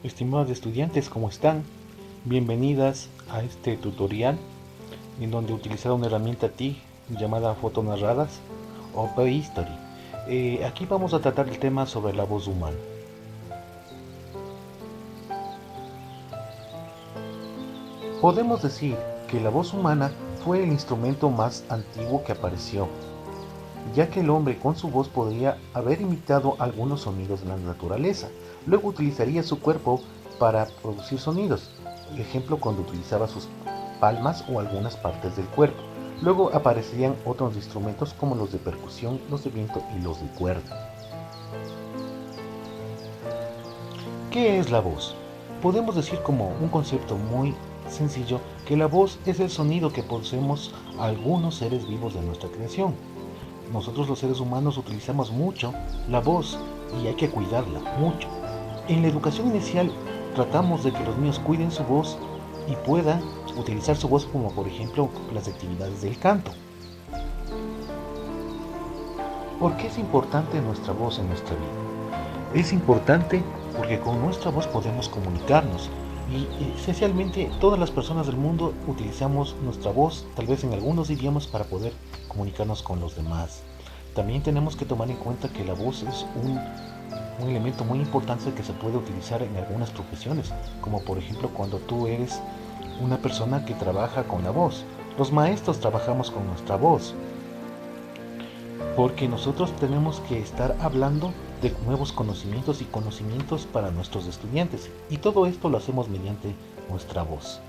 Estimados estudiantes, ¿cómo están? Bienvenidas a este tutorial en donde utilizaré una herramienta TIG llamada Fotonarradas o Prehistory. Aquí vamos a tratar el tema sobre la voz humana. Podemos decir que la voz humana fue el instrumento más antiguo que apareció, ya que el hombre con su voz podría haber imitado algunos sonidos de la naturaleza. Luego utilizaría su cuerpo para producir sonidos, por ejemplo cuando utilizaba sus palmas o algunas partes del cuerpo. Luego aparecerían otros instrumentos como los de percusión, los de viento y los de cuerda. ¿Qué es la voz? Podemos decir como un concepto muy sencillo que la voz es el sonido que poseemos algunos seres vivos de nuestra creación. Nosotros los seres humanos utilizamos mucho la voz y hay que cuidarla mucho. En la educación inicial tratamos de que los niños cuiden su voz y puedan utilizar su voz como por ejemplo las actividades del canto. ¿Por qué es importante nuestra voz en nuestra vida? Es importante porque con nuestra voz podemos comunicarnos y esencialmente todas las personas del mundo utilizamos nuestra voz, tal vez en algunos idiomas, para poder comunicarnos con los demás. También tenemos que tomar en cuenta que la voz es un elemento muy importante que se puede utilizar en algunas profesiones, como por ejemplo cuando tú eres una persona que trabaja con la voz. Los maestros trabajamos con nuestra voz, porque nosotros tenemos que estar hablando de nuevos conocimientos y conocimientos para nuestros estudiantes, y todo esto lo hacemos mediante nuestra voz.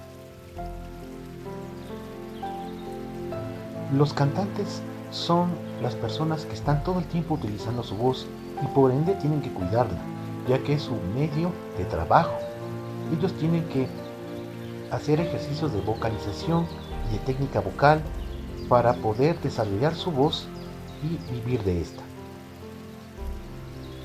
Los cantantes son las personas que están todo el tiempo utilizando su voz y por ende tienen que cuidarla, ya que es su medio de trabajo. Ellos tienen que hacer ejercicios de vocalización y de técnica vocal para poder desarrollar su voz y vivir de esta.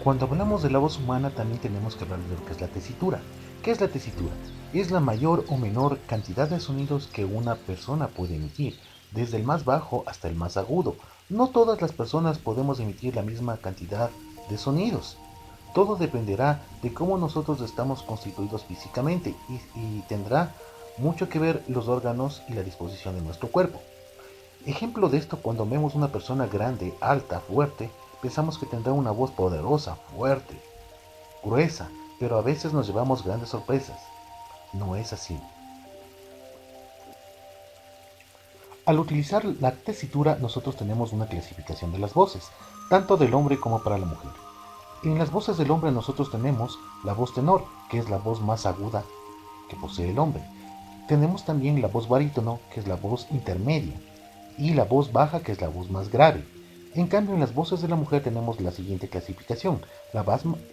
Cuando hablamos de la voz humana también tenemos que hablar de lo que es la tesitura. ¿Qué es la tesitura? Es la mayor o menor cantidad de sonidos que una persona puede emitir, desde el más bajo hasta el más agudo. No todas las personas podemos emitir la misma cantidad de sonidos. Todo dependerá de cómo nosotros estamos constituidos físicamente y tendrá mucho que ver los órganos y la disposición de nuestro cuerpo. Ejemplo de esto: cuando vemos una persona grande, alta, fuerte, pensamos que tendrá una voz poderosa, fuerte, gruesa, pero a veces nos llevamos grandes sorpresas. No es así. Al utilizar la tesitura, nosotros tenemos una clasificación de las voces, tanto del hombre como para la mujer. En las voces del hombre nosotros tenemos la voz tenor, que es la voz más aguda que posee el hombre. Tenemos también la voz barítono, que es la voz intermedia, y la voz baja, que es la voz más grave. En cambio, en las voces de la mujer tenemos la siguiente clasificación. La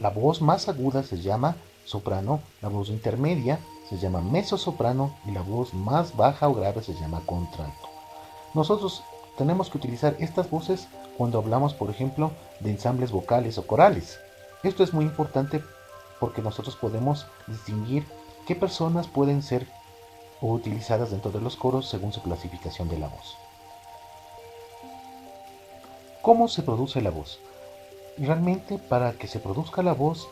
voz más aguda se llama soprano, la voz intermedia se llama mezzosoprano y la voz más baja o grave se llama contralto. Nosotros tenemos que utilizar estas voces cuando hablamos, por ejemplo, de ensambles vocales o corales. Esto es muy importante porque nosotros podemos distinguir qué personas pueden ser o utilizadas dentro de los coros según su clasificación de la voz. ¿Cómo se produce la voz? Realmente, para que se produzca la voz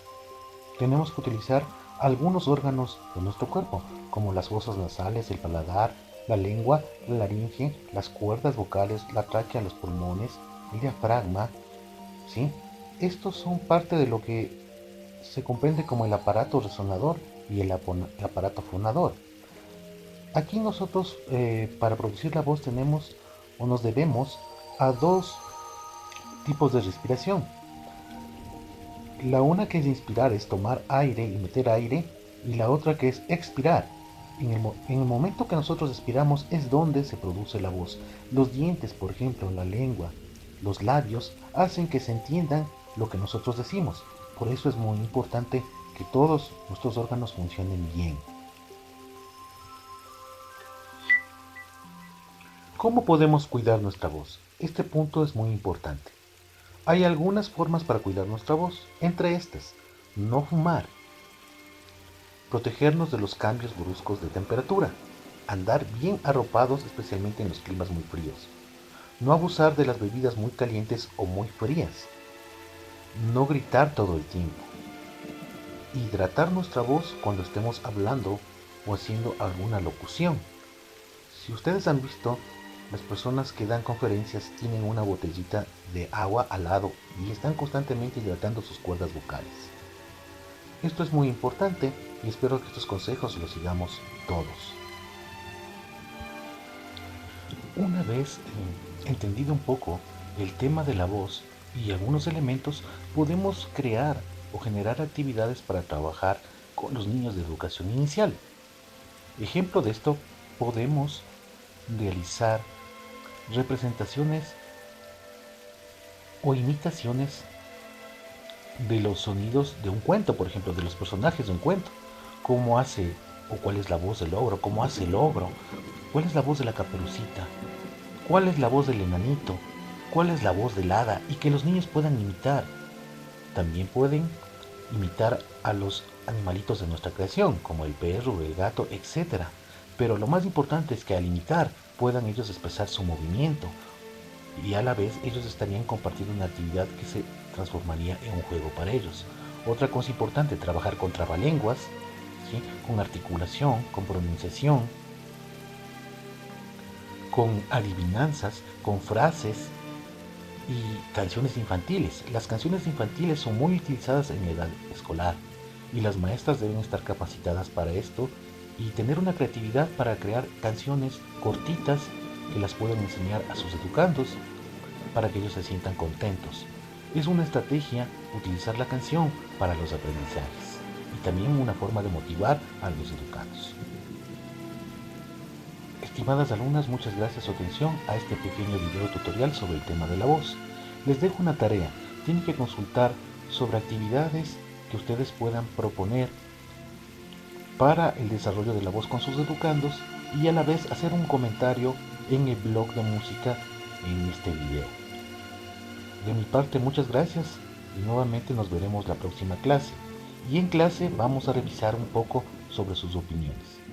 tenemos que utilizar algunos órganos de nuestro cuerpo, como las fosas nasales, el paladar, la lengua, la laringe, las cuerdas vocales, la tráquea, los pulmones, el diafragma, ¿sí? Estos son parte de lo que se comprende como el aparato resonador y el aparato fonador. Aquí nosotros, para producir la voz, tenemos o nos debemos a dos tipos de respiración. La una, que es inspirar, es tomar aire y meter aire, y la otra, que es expirar. En el momento que nosotros expiramos es donde se produce la voz. Los dientes, por ejemplo, la lengua, los labios, hacen que se entiendan lo que nosotros decimos. Por eso es muy importante que todos nuestros órganos funcionen bien. ¿Cómo podemos cuidar nuestra voz? Este punto es muy importante. Hay algunas formas para cuidar nuestra voz, entre estas: no fumar, protegernos de los cambios bruscos de temperatura, andar bien arropados especialmente en los climas muy fríos, no abusar de las bebidas muy calientes o muy frías, no gritar todo el tiempo. hidratar nuestra voz cuando estemos hablando o haciendo alguna locución. Si ustedes han visto, las personas que dan conferencias tienen una botellita de agua al lado y están constantemente hidratando sus cuerdas vocales. Esto es muy importante y espero que estos consejos los sigamos todos. Una vez entendido un poco el tema de la voz y algunos elementos, podemos crear o generar actividades para trabajar con los niños de educación inicial. Ejemplo de esto, podemos realizar representaciones o imitaciones de los sonidos de un cuento, por ejemplo, de los personajes de un cuento. Cómo hace o cuál es la voz del ogro, cómo hace el ogro, cuál es la voz de la caperucita, cuál es la voz del enanito, cuál es la voz del hada, y que los niños puedan imitar. También pueden imitar a los animalitos de nuestra creación, como el perro, el gato, etc. Pero lo más importante es que al imitar puedan ellos expresar su movimiento y a la vez ellos estarían compartiendo una actividad que se transformaría en un juego para ellos. Otra cosa importante, trabajar con trabalenguas, ¿sí? Con articulación, con pronunciación, con adivinanzas, con frases y canciones infantiles. Las canciones infantiles son muy utilizadas en la edad escolar y las maestras deben estar capacitadas para esto y tener una creatividad para crear canciones cortitas que las puedan enseñar a sus educandos para que ellos se sientan contentos. Es una estrategia utilizar la canción para los aprendizajes y también una forma de motivar a los educandos. Estimadas alumnas, muchas gracias por su atención a este pequeño video tutorial sobre el tema de la voz. Les dejo una tarea. Tienen que consultar sobre actividades que ustedes puedan proponer para el desarrollo de la voz con sus educandos y a la vez hacer un comentario en el blog de música en este video. De mi parte, muchas gracias y nuevamente nos veremos la próxima clase. Y en clase vamos a revisar un poco sobre sus opiniones.